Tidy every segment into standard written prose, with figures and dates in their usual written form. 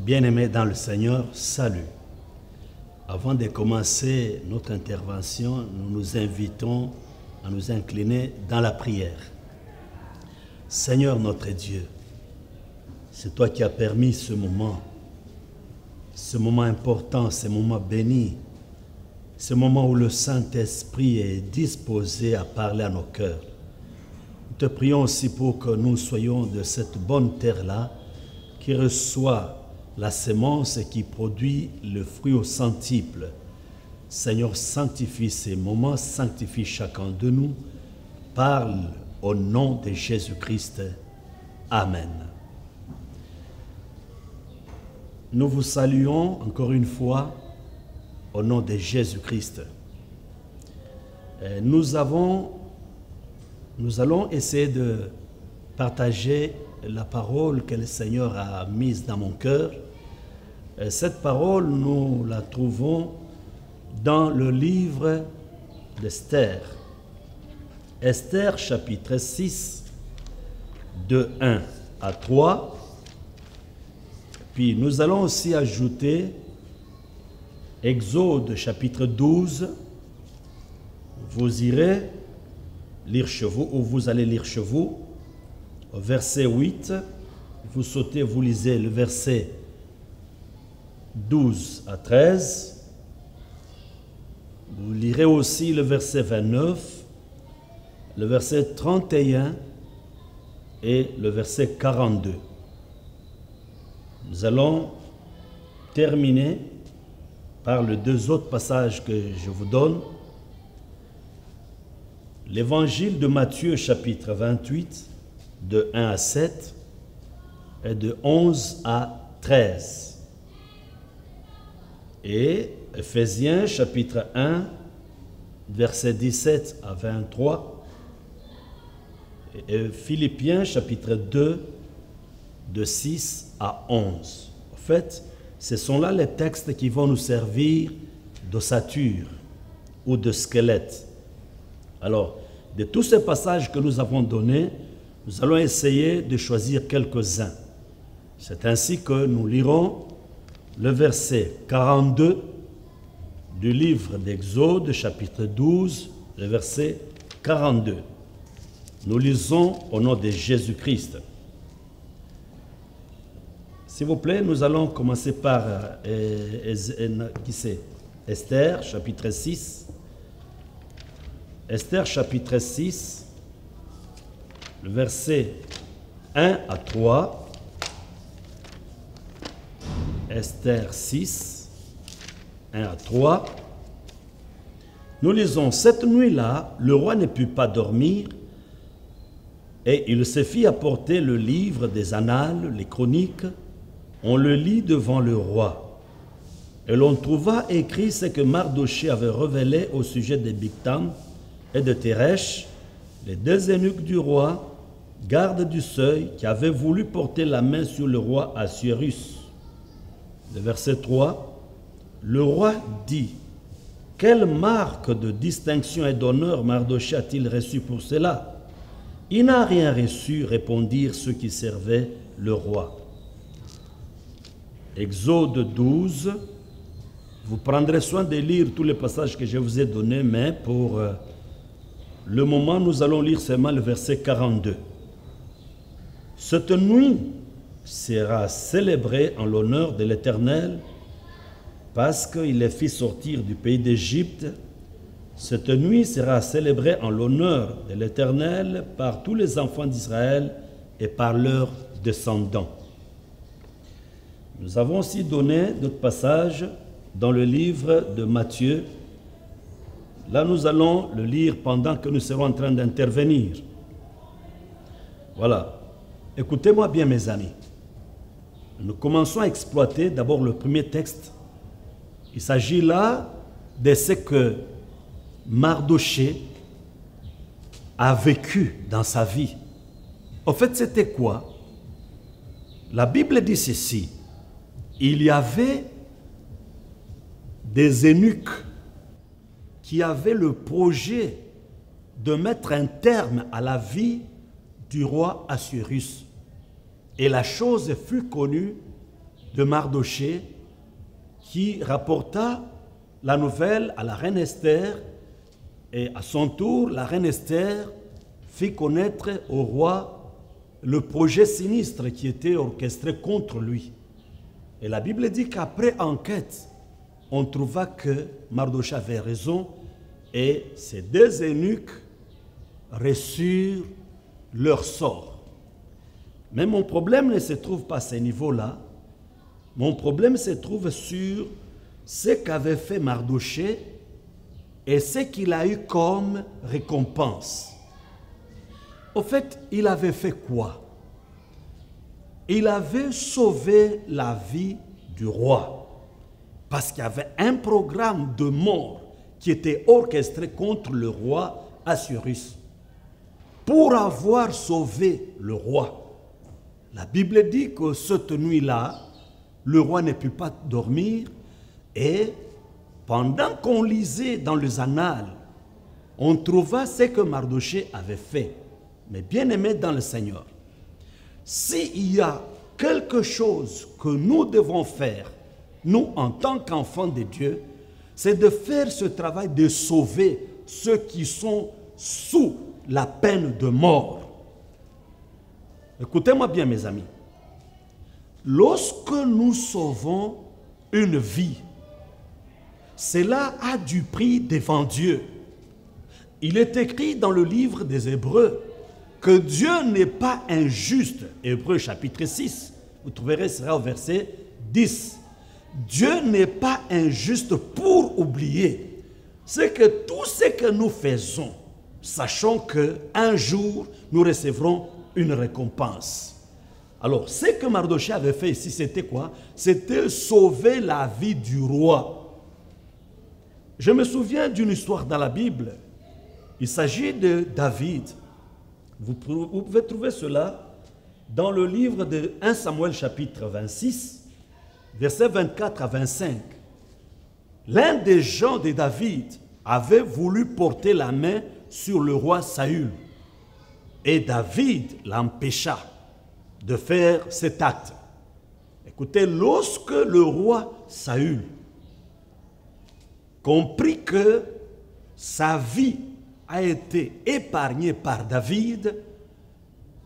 Bien-aimés dans le Seigneur, salut. Avant de commencer notre intervention, nous nous invitons à nous incliner dans la prière. Seigneur notre Dieu, c'est toi qui as permis ce moment important, ce moment béni, ce moment où le Saint-Esprit est disposé à parler à nos cœurs. Nous te prions aussi pour que nous soyons de cette bonne terre-là qui reçoit la sémence et qui produit le fruit au centuple. Seigneur, sanctifie ces moments, sanctifie chacun de nous. Parle au nom de Jésus-Christ. Amen. Nous vous saluons encore une fois au nom de Jésus-Christ. Nous allons essayer de partager la parole que le Seigneur a mise dans mon cœur. Cette parole, nous la trouvons dans le livre d'Esther. Esther, chapitre 6, de 1 à 3. Puis nous allons aussi ajouter Exode, chapitre 12. Vous irez lire chez vous, ou vous allez lire chez vous, au verset 8, vous sautez, vous lisez le verset 12 à 13. Vous lirez aussi le verset 29, le verset 31 et le verset 42. Nous allons terminer par les deux autres passages que je vous donne. L'évangile de Matthieu, chapitre 28, de 1 à 7 et de 11 à 13. Et Ephésiens chapitre 1, versets 17 à 23. Et Philippiens chapitre 2, de 6 à 11. En fait, ce sont là les textes qui vont nous servir d'ossature ou de squelette. Alors, de tous ces passages que nous avons donnés, nous allons essayer de choisir quelques-uns. C'est ainsi que nous lirons le verset 42 du livre d'Exode, chapitre 12, le verset 42. Nous lisons au nom de Jésus-Christ. S'il vous plaît, nous allons commencer par Esther, chapitre 6. Esther, chapitre 6. Le verset 1 à 3, Esther 6, 1 à 3. Nous lisons, cette nuit-là, le roi ne put pas dormir, et il se fit apporter le livre des annales, les chroniques. On le lit devant le roi. Et l'on trouva écrit ce que Mardochée avait révélé au sujet de Bigtam et de Téresh, les deux eunuques du roi, garde du seuil, qui avaient voulu porter la main sur le roi Assuérus. Le verset 3, le roi dit, « Quelle marque de distinction et d'honneur Mardochée a-t-il reçu pour cela ?» « Il n'a rien reçu, répondirent ceux qui servaient le roi. » Exode 12, vous prendrez soin de lire tous les passages que je vous ai donnés, mais pour le moment, nous allons lire seulement le verset 42. Cette nuit sera célébrée en l'honneur de l'Éternel parce qu'il les fit sortir du pays d'Égypte. Cette nuit sera célébrée en l'honneur de l'Éternel par tous les enfants d'Israël et par leurs descendants. Nous avons aussi donné d'autres passages dans le livre de Matthieu. Là, nous allons le lire pendant que nous serons en train d'intervenir. Voilà. Écoutez-moi bien, mes amis. Nous commençons à exploiter d'abord le premier texte. Il s'agit là de ce que Mardochée a vécu dans sa vie. En fait, c'était quoi? La Bible dit ceci. Il y avait des eunuques qui avaient le projet de mettre un terme à la vie du roi Assuérus. Et la chose fut connue de Mardochée qui rapporta la nouvelle à la reine Esther, et à son tour, la reine Esther fit connaître au roi le projet sinistre qui était orchestré contre lui. Et la Bible dit qu'après enquête, on trouva que Mardochée avait raison et ces deux eunuques reçurent leur sort. Mais mon problème ne se trouve pas à ce niveau-là. Mon problème se trouve sur ce qu'avait fait Mardochée et ce qu'il a eu comme récompense. Au fait, il avait fait quoi? Il avait sauvé la vie du roi. Parce qu'il y avait un programme de mort qui était orchestré contre le roi Assuérus. Pour avoir sauvé le roi, la Bible dit que cette nuit-là, le roi ne put pas dormir et pendant qu'on lisait dans les annales, on trouva ce que Mardochée avait fait. Mais bien aimé dans le Seigneur, s'il y a quelque chose que nous devons faire, nous en tant qu'enfants de Dieu, c'est de faire ce travail de sauver ceux qui sont sous la peine de mort. Écoutez-moi bien mes amis, lorsque nous sauvons une vie, cela a du prix devant Dieu. Il est écrit dans le livre des Hébreux que Dieu n'est pas injuste. Hébreux chapitre 6, vous trouverez cela au verset 10. Dieu n'est pas injuste pour oublier. C'est que tout ce que nous faisons, sachant qu'un jour, nous recevrons une récompense. Alors, ce que Mardochée avait fait ici, c'était quoi? C'était sauver la vie du roi. Je me souviens d'une histoire dans la Bible. Il s'agit de David. Vous pouvez trouver cela dans le livre de 1 Samuel chapitre 26, versets 24 à 25. L'un des gens de David avait voulu porter la main sur le roi Saül. Et David l'empêcha de faire cet acte. Écoutez, lorsque le roi Saül comprit que sa vie a été épargnée par David,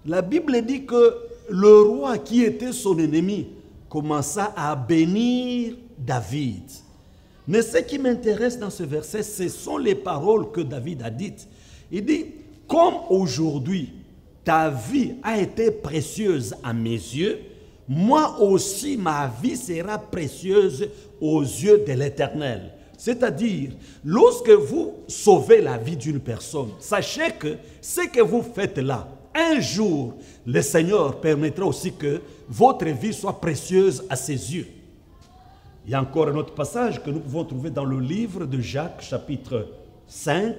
la Bible dit que le roi qui était son ennemi commença à bénir David. Mais ce qui m'intéresse dans ce verset, ce sont les paroles que David a dites. Il dit, comme aujourd'hui, ta vie a été précieuse à mes yeux, moi aussi ma vie sera précieuse aux yeux de l'Éternel. C'est-à-dire, lorsque vous sauvez la vie d'une personne, sachez que ce que vous faites là, un jour, le Seigneur permettra aussi que votre vie soit précieuse à ses yeux. Il y a encore un autre passage que nous pouvons trouver dans le livre de Jacques, chapitre 5,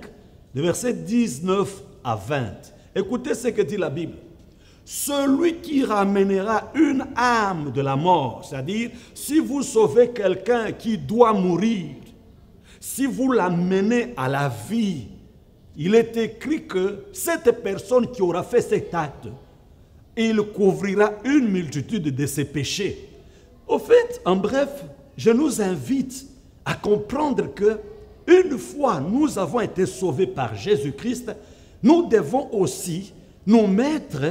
de versets 19 à 20. Écoutez ce que dit la Bible. Celui qui ramènera une âme de la mort, c'est-à-dire, si vous sauvez quelqu'un qui doit mourir, si vous l'amenez à la vie, il est écrit que cette personne qui aura fait cet acte, il couvrira une multitude de ses péchés. Au fait, en bref, je nous invite à comprendre que une fois nous avons été sauvés par Jésus-Christ, nous devons aussi nous mettre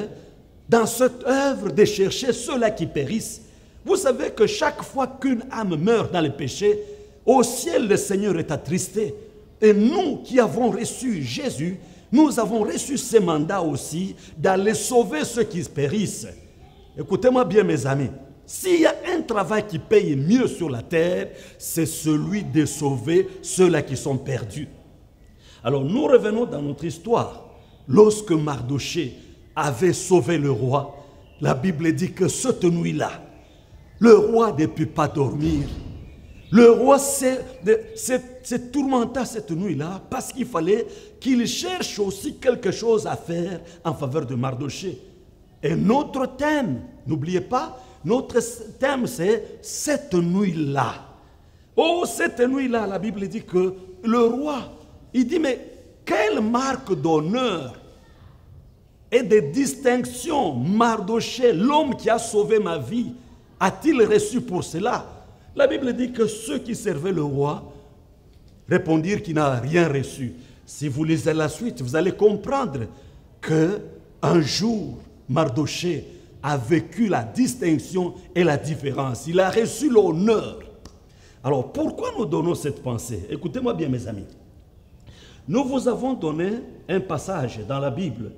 dans cette œuvre de chercher ceux-là qui périssent. Vous savez que chaque fois qu'une âme meurt dans le péché, au ciel, le Seigneur est attristé. Et nous qui avons reçu Jésus, nous avons reçu ce mandat aussi d'aller sauver ceux qui périssent. Écoutez-moi bien mes amis, s'il y a un travail qui paye mieux sur la terre, c'est celui de sauver ceux-là qui sont perdus. Alors nous revenons dans notre histoire. Lorsque Mardochée avait sauvé le roi, la Bible dit que cette nuit-là, le roi ne put pas dormir. Le roi s'est tourmenta cette nuit-là parce qu'il fallait qu'il cherche aussi quelque chose à faire en faveur de Mardochée. Et notre thème, n'oubliez pas, notre thème c'est cette nuit-là. Oh, cette nuit-là, la Bible dit que le roi, il dit, mais quelle marque d'honneur et de distinction, Mardochée, l'homme qui a sauvé ma vie, a-t-il reçu pour cela? La Bible dit que ceux qui servaient le roi répondirent qu'il n'a rien reçu. Si vous lisez la suite, vous allez comprendre qu'un jour, Mardochée a vécu la distinction et la différence. Il a reçu l'honneur. Alors, pourquoi nous donnons cette pensée? Écoutez-moi bien, mes amis. Nous vous avons donné un passage dans la Bible,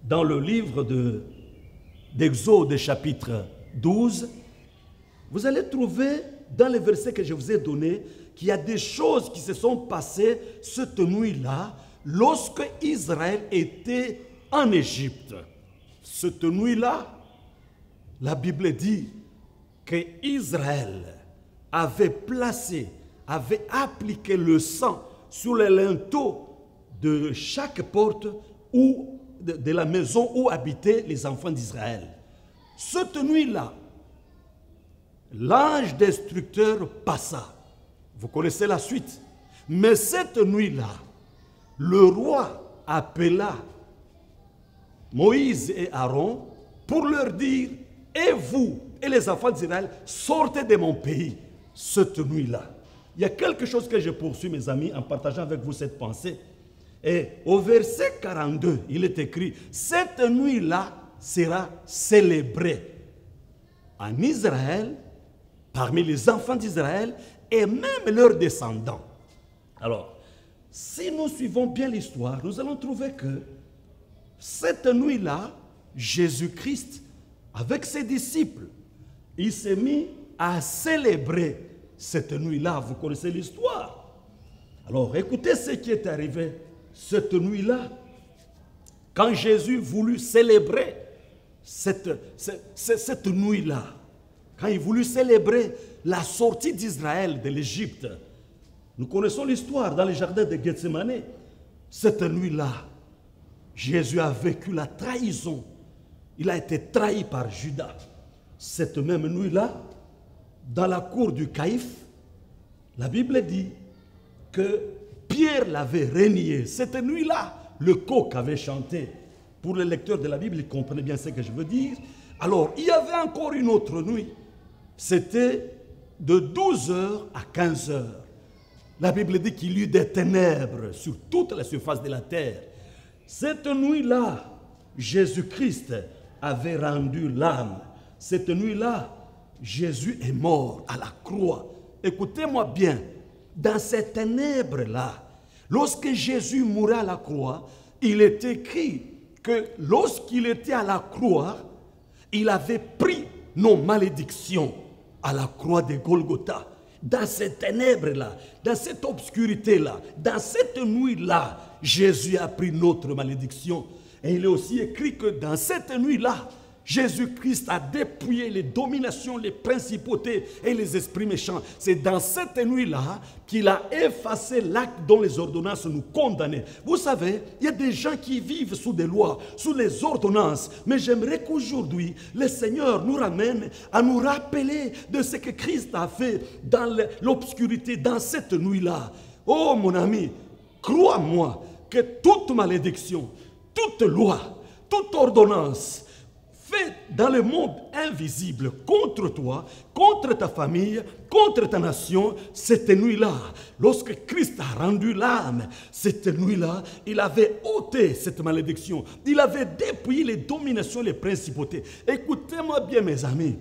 dans le livre d'Exode, chapitre 12. Vous allez trouver dans les versets que je vous ai donnés qu'il y a des choses qui se sont passées cette nuit-là lorsque Israël était en Égypte. Cette nuit-là, la Bible dit qu'Israël avait appliqué le sang sur les linteaux de chaque porte ou de la maison où habitaient les enfants d'Israël. Cette nuit-là, l'ange destructeur passa. Vous connaissez la suite. Mais cette nuit-là, le roi appela Moïse et Aaron pour leur dire: et vous et les enfants d'Israël, sortez de mon pays cette nuit-là. Il y a quelque chose que je poursuis, mes amis, en partageant avec vous cette pensée. Et au verset 42, il est écrit: cette nuit-là sera célébrée en Israël, parmi les enfants d'Israël et même leurs descendants. Alors, si nous suivons bien l'histoire, nous allons trouver que cette nuit-là, Jésus-Christ, avec ses disciples, il s'est mis à célébrer cette nuit-là. Vous connaissez l'histoire. Alors, écoutez ce qui est arrivé cette nuit-là. Quand Jésus voulut célébrer cette nuit-là, quand il voulut célébrer la sortie d'Israël de l'Égypte, nous connaissons l'histoire dans le jardin de Gethsemane. Cette nuit-là, Jésus a vécu la trahison. Il a été trahi par Judas. Cette même nuit-là, dans la cour du Caïphe, la Bible dit que Pierre l'avait renié. Cette nuit-là, le coq avait chanté. Pour les lecteurs de la Bible, ils comprenaient bien ce que je veux dire. Alors, il y avait encore une autre nuit. C'était de 12h à 15h. La Bible dit qu'il y eut des ténèbres sur toute la surface de la terre. Cette nuit-là, Jésus-Christ avait rendu l'âme. Cette nuit-là, Jésus est mort à la croix. Écoutez-moi bien, dans ces ténèbres-là, lorsque Jésus mourait à la croix, il est écrit que lorsqu'il était à la croix, il avait pris nos malédictions à la croix de Golgotha. Dans ces ténèbres-là, dans cette obscurité-là, dans cette nuit-là, Jésus a pris notre malédiction. Et il est aussi écrit que dans cette nuit-là, Jésus-Christ a dépouillé les dominations, les principautés et les esprits méchants. C'est dans cette nuit-là qu'il a effacé l'acte dont les ordonnances nous condamnaient. Vous savez, il y a des gens qui vivent sous des lois, sous les ordonnances. Mais j'aimerais qu'aujourd'hui, le Seigneur nous ramène à nous rappeler de ce que Christ a fait dans l'obscurité, dans cette nuit-là. Oh mon ami, crois-moi que toute malédiction, toute loi, toute ordonnance fait dans le monde invisible contre toi, contre ta famille, contre ta nation, cette nuit-là, lorsque Christ a rendu l'âme, cette nuit-là, il avait ôté cette malédiction. Il avait dépouillé les dominations, les principautés. Écoutez-moi bien, mes amis.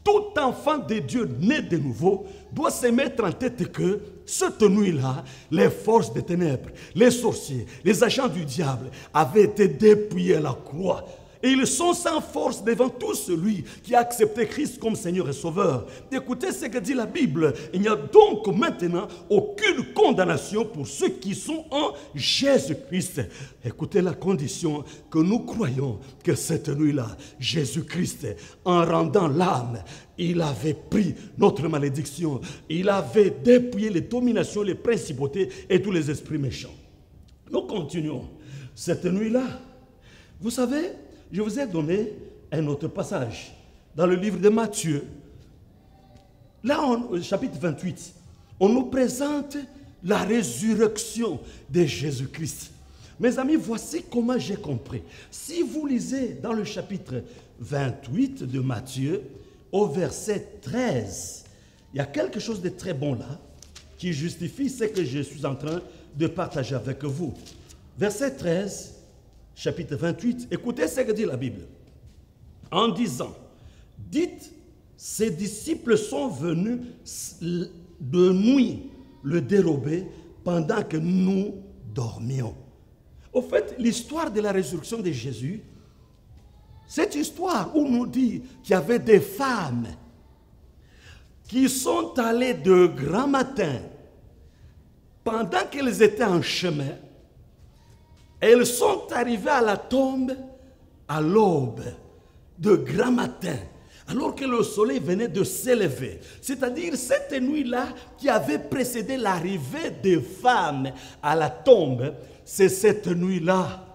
Tout enfant de Dieu né de nouveau doit se mettre en tête que cette nuit-là, les forces des ténèbres, les sorciers, les agents du diable avaient été dépouillés à la croix. Et ils sont sans force devant tout celui qui a accepté Christ comme Seigneur et Sauveur. Écoutez ce que dit la Bible. Il n'y a donc maintenant aucune condamnation pour ceux qui sont en Jésus-Christ. Écoutez la condition que nous croyons que cette nuit-là, Jésus-Christ, en rendant l'âme, il avait pris notre malédiction. Il avait dépouillé les dominations, les principautés et tous les esprits méchants. Nous continuons. Cette nuit-là, vous savez, je vous ai donné un autre passage dans le livre de Matthieu. Là, au chapitre 28, on nous présente la résurrection de Jésus-Christ. Mes amis, voici comment j'ai compris. Si vous lisez dans le chapitre 28 de Matthieu, au verset 13. Il y a quelque chose de très bon là, qui justifie ce que je suis en train de partager avec vous. Verset 13, chapitre 28, écoutez ce que dit la Bible. En disant, dites, ses disciples sont venus de nuit le dérober pendant que nous dormions. Au fait, l'histoire de la résurrection de Jésus, cette histoire où on nous dit qu'il y avait des femmes qui sont allées de grand matin, pendant qu'elles étaient en chemin, elles sont arrivées à la tombe à l'aube, de grand matin, alors que le soleil venait de s'élever. C'est-à-dire cette nuit-là qui avait précédé l'arrivée des femmes à la tombe, c'est cette nuit-là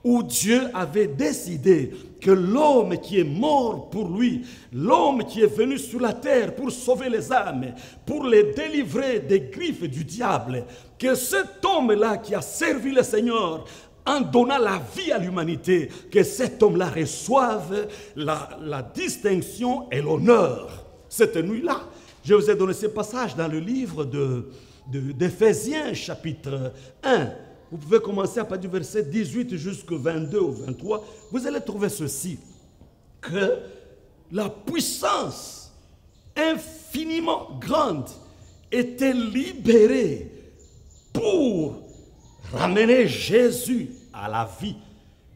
où Dieu avait décidé que l'homme qui est mort pour lui, l'homme qui est venu sur la terre pour sauver les âmes, pour les délivrer des griffes du diable, que cet homme-là qui a servi le Seigneur en donnant la vie à l'humanité, que cet homme-là reçoive la distinction et l'honneur. Cette nuit-là, je vous ai donné ce passage dans le livre d'Éphésiens, chapitre 1. Vous pouvez commencer à partir du verset 18 jusqu'au 22 ou 23. Vous allez trouver ceci, que la puissance infiniment grande était libérée pour ramener Jésus à la vie.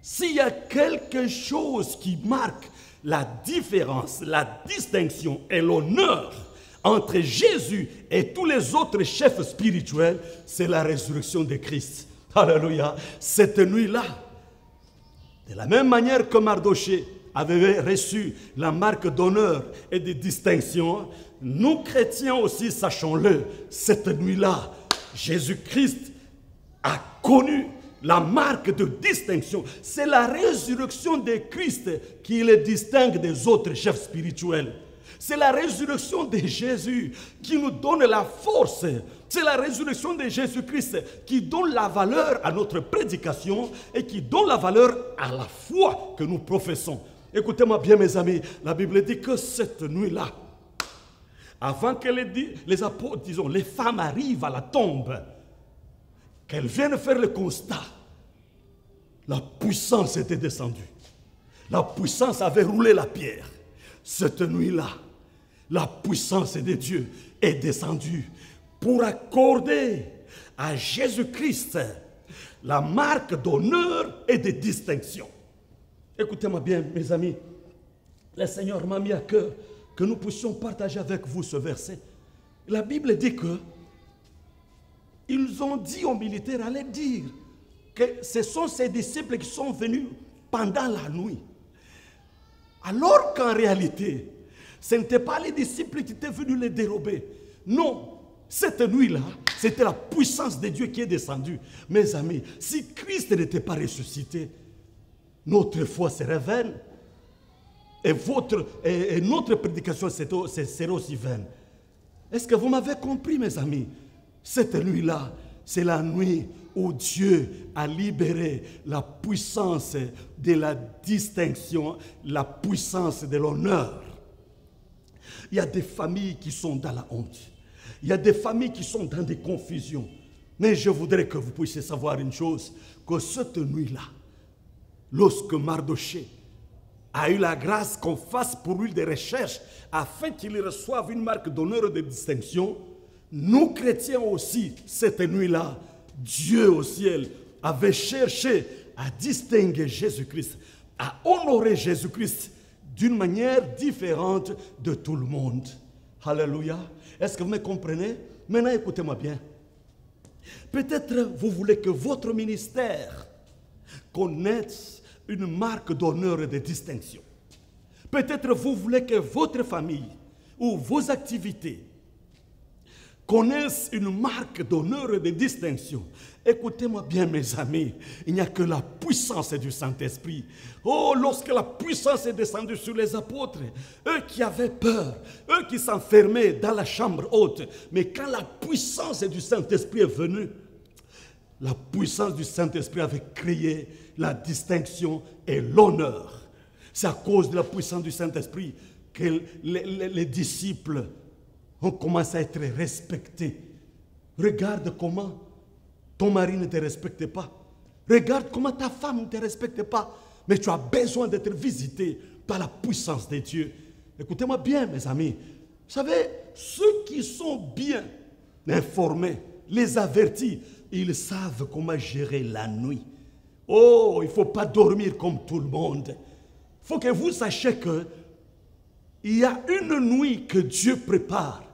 S'il y a quelque chose qui marque la différence, la distinction et l'honneur entre Jésus et tous les autres chefs spirituels, c'est la résurrection de Christ. Alléluia. Cette nuit-là, de la même manière que Mardochée avait reçu la marque d'honneur et de distinction, nous chrétiens aussi, sachons-le, cette nuit-là, Jésus-Christ a connu la marque de distinction. C'est la résurrection de Christ qui le distingue des autres chefs spirituels. C'est la résurrection de Jésus qui nous donne la force. C'est la résurrection de Jésus-Christ qui donne la valeur à notre prédication et qui donne la valeur à la foi que nous professons. Écoutez-moi bien, mes amis, la Bible dit que cette nuit-là, avant que les apôtres, disons, les femmes arrivent à la tombe, qu'elles viennent faire le constat, la puissance était descendue. La puissance avait roulé la pierre. Cette nuit-là, la puissance de Dieu est descendue pour accorder à Jésus-Christ la marque d'honneur et de distinction. Écoutez-moi bien, mes amis. Le Seigneur m'a mis à cœur que nous puissions partager avec vous ce verset. La Bible dit que ils ont dit aux militaires, allez dire que ce sont ces disciples qui sont venus pendant la nuit. Alors qu'en réalité, ce n'étaient pas les disciples qui étaient venus les dérober. Non, cette nuit-là, c'était la puissance de Dieu qui est descendue. Mes amis, si Christ n'était pas ressuscité, notre foi serait vaine. Et notre prédication serait aussi vaine. Est-ce que vous m'avez compris, mes amis? Cette nuit-là, c'est la nuit où Dieu a libéré la puissance de la distinction, la puissance de l'honneur. Il y a des familles qui sont dans la honte. Il y a des familles qui sont dans des confusions. Mais je voudrais que vous puissiez savoir une chose, que cette nuit-là, lorsque Mardochée a eu la grâce qu'on fasse pour lui des recherches afin qu'il reçoive une marque d'honneur et de distinction, nous chrétiens aussi, cette nuit-là, Dieu au ciel avait cherché à distinguer Jésus-Christ, à honorer Jésus-Christ d'une manière différente de tout le monde. Alléluia. Est-ce que vous me comprenez? Maintenant, écoutez-moi bien. Peut-être vous voulez que votre ministère connaisse une marque d'honneur et de distinction. Peut-être vous voulez que votre famille ou vos activités connaissent une marque d'honneur et de distinction. Écoutez-moi bien, mes amis, il n'y a que la puissance du Saint-Esprit. Oh, lorsque la puissance est descendue sur les apôtres, eux qui avaient peur, eux qui s'enfermaient dans la chambre haute, mais quand la puissance du Saint-Esprit est venue, la puissance du Saint-Esprit avait créé la distinction et l'honneur. C'est à cause de la puissance du Saint-Esprit que les disciples ont commencé à être respectés. Regarde comment ton mari ne te respecte pas. Regarde comment ta femme ne te respecte pas. Mais tu as besoin d'être visité par la puissance de Dieu. Écoutez-moi bien, mes amis. Vous savez, ceux qui sont bien informés, les avertis, ils savent comment gérer la nuit. Oh, il ne faut pas dormir comme tout le monde. Il faut que vous sachiez que il y a une nuit que Dieu prépare.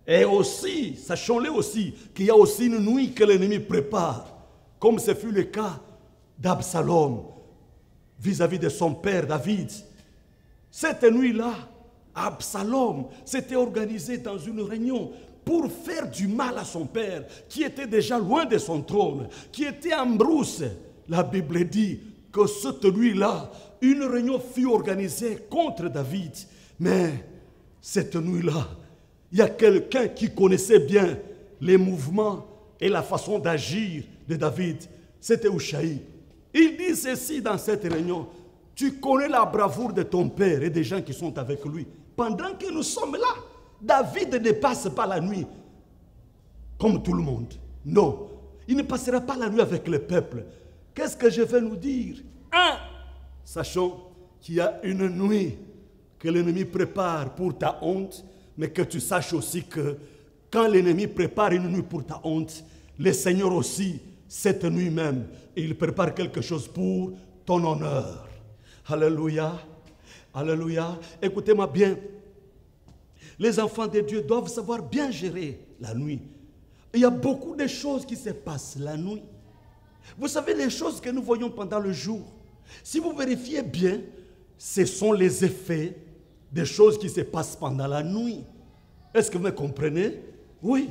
Et aussi, sachons-le aussi, qu'il y a aussi une nuit que l'ennemi prépare. Comme ce fut le cas d'Absalom vis-à-vis de son père David. Cette nuit-là, Absalom s'était organisé dans une réunion pour faire du mal à son père, qui était déjà loin de son trône, qui était en brousse. La Bible dit que cette nuit-là, une réunion fut organisée contre David. Mais cette nuit-là, il y a quelqu'un qui connaissait bien les mouvements et la façon d'agir de David. C'était Ushaï. Il dit ceci dans cette réunion: tu connais la bravoure de ton père et des gens qui sont avec lui. Pendant que nous sommes là, David ne passe pas la nuit comme tout le monde. Non, il ne passera pas la nuit avec le peuple. Qu'est-ce que je vais nous dire? Sachons qu'il y a une nuit que l'ennemi prépare pour ta honte, mais que tu saches aussi que quand l'ennemi prépare une nuit pour ta honte, le Seigneur aussi, cette nuit même, il prépare quelque chose pour ton honneur. Alléluia. Alléluia. Écoutez-moi bien. Les enfants de Dieu doivent savoir bien gérer la nuit. Il y a beaucoup de choses qui se passent la nuit. Vous savez, les choses que nous voyons pendant le jour, si vous vérifiez bien, ce sont les effets des choses qui se passent pendant la nuit. Est-ce que vous me comprenez? Oui.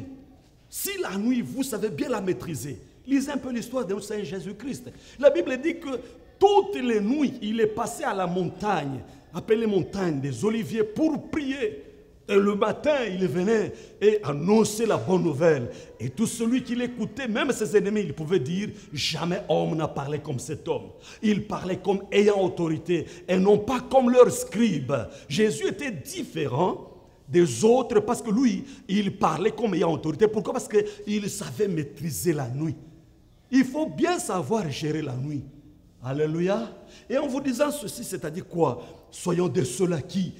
Si la nuit, vous savez bien la maîtriser, lisez un peu l'histoire de Saint Jésus-Christ. La Bible dit que toutes les nuits, il est passé à la montagne, appelée montagne des Oliviers, pour prier. Et le matin, il venait et annonçait la bonne nouvelle. Et tout celui qui l'écoutait, même ses ennemis, il pouvait dire: jamais homme n'a parlé comme cet homme. Il parlait comme ayant autorité et non pas comme leur scribe. Jésus était différent des autres parce que lui, il parlait comme ayant autorité. Pourquoi? Parce qu'il savait maîtriser la nuit. Il faut bien savoir gérer la nuit. Alléluia. Et en vous disant ceci, c'est-à-dire quoi? Soyons de ceux-là qui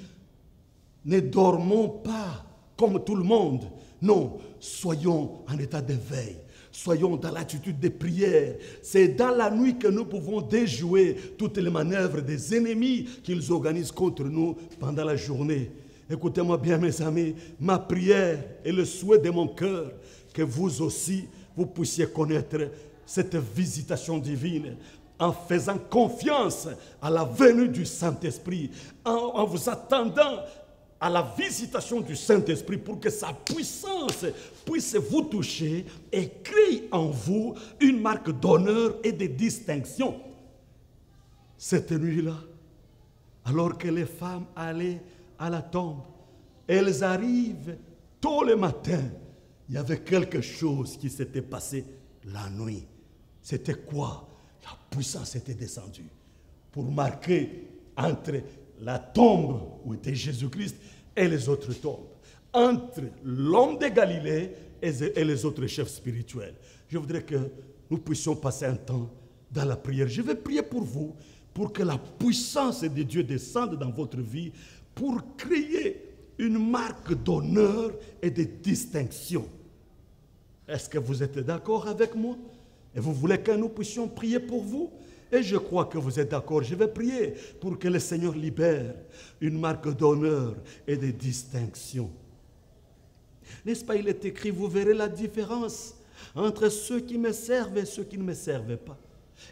ne dormons pas comme tout le monde. Non, soyons en état de veille. Soyons dans l'attitude de prière. C'est dans la nuit que nous pouvons déjouer toutes les manœuvres des ennemis qu'ils organisent contre nous pendant la journée. Écoutez-moi bien, mes amis, ma prière et le souhait de mon cœur, que vous aussi, vous puissiez connaître cette visitation divine, en faisant confiance à la venue du Saint-Esprit, en vous attendant à la visitation du Saint-Esprit pour que sa puissance puisse vous toucher et créer en vous une marque d'honneur et de distinction. Cette nuit-là, alors que les femmes allaient à la tombe, elles arrivent tôt le matin. Il y avait quelque chose qui s'était passé la nuit. C'était quoi? La puissance était descendue pour marquer entre la tombe où était Jésus-Christ et les autres tombes, entre l'homme de Galilée et les autres chefs spirituels. Je voudrais que nous puissions passer un temps dans la prière. Je vais prier pour vous, pour que la puissance de Dieu descende dans votre vie, pour créer une marque d'honneur et de distinction. Est-ce que vous êtes d'accord avec moi? Et vous voulez que nous puissions prier pour vous? Et je crois que vous êtes d'accord. Je vais prier pour que le Seigneur libère une marque d'honneur et de distinction. N'est-ce pas, il est écrit, vous verrez la différence entre ceux qui me servent et ceux qui ne me servent pas.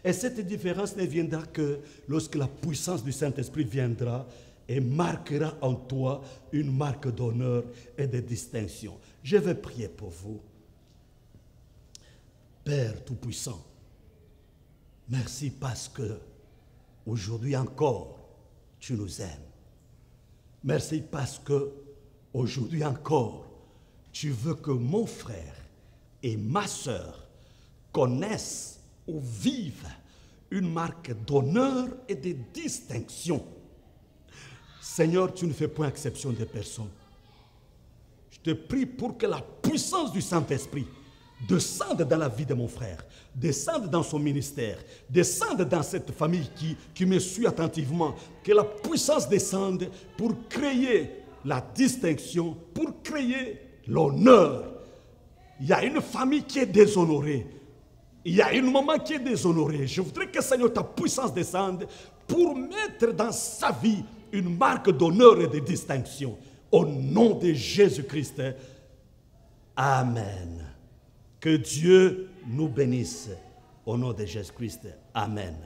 Et cette différence ne viendra que lorsque la puissance du Saint-Esprit viendra et marquera en toi une marque d'honneur et de distinction. Je vais prier pour vous. Père Tout-Puissant, merci parce que aujourd'hui encore, tu nous aimes. Merci parce que aujourd'hui encore, tu veux que mon frère et ma sœur connaissent ou vivent une marque d'honneur et de distinction. Seigneur, tu ne fais point exception des personnes. Je te prie pour que la puissance du Saint-Esprit descende dans la vie de mon frère, descende dans son ministère, descende dans cette famille qui me suit attentivement, que la puissance descende pour créer la distinction, pour créer l'honneur. Il y a une famille qui est déshonorée, il y a une maman qui est déshonorée. Je voudrais que, Seigneur, ta puissance descende pour mettre dans sa vie une marque d'honneur et de distinction. Au nom de Jésus-Christ, amen. Que Dieu nous bénisse. Au nom de Jésus-Christ, amen.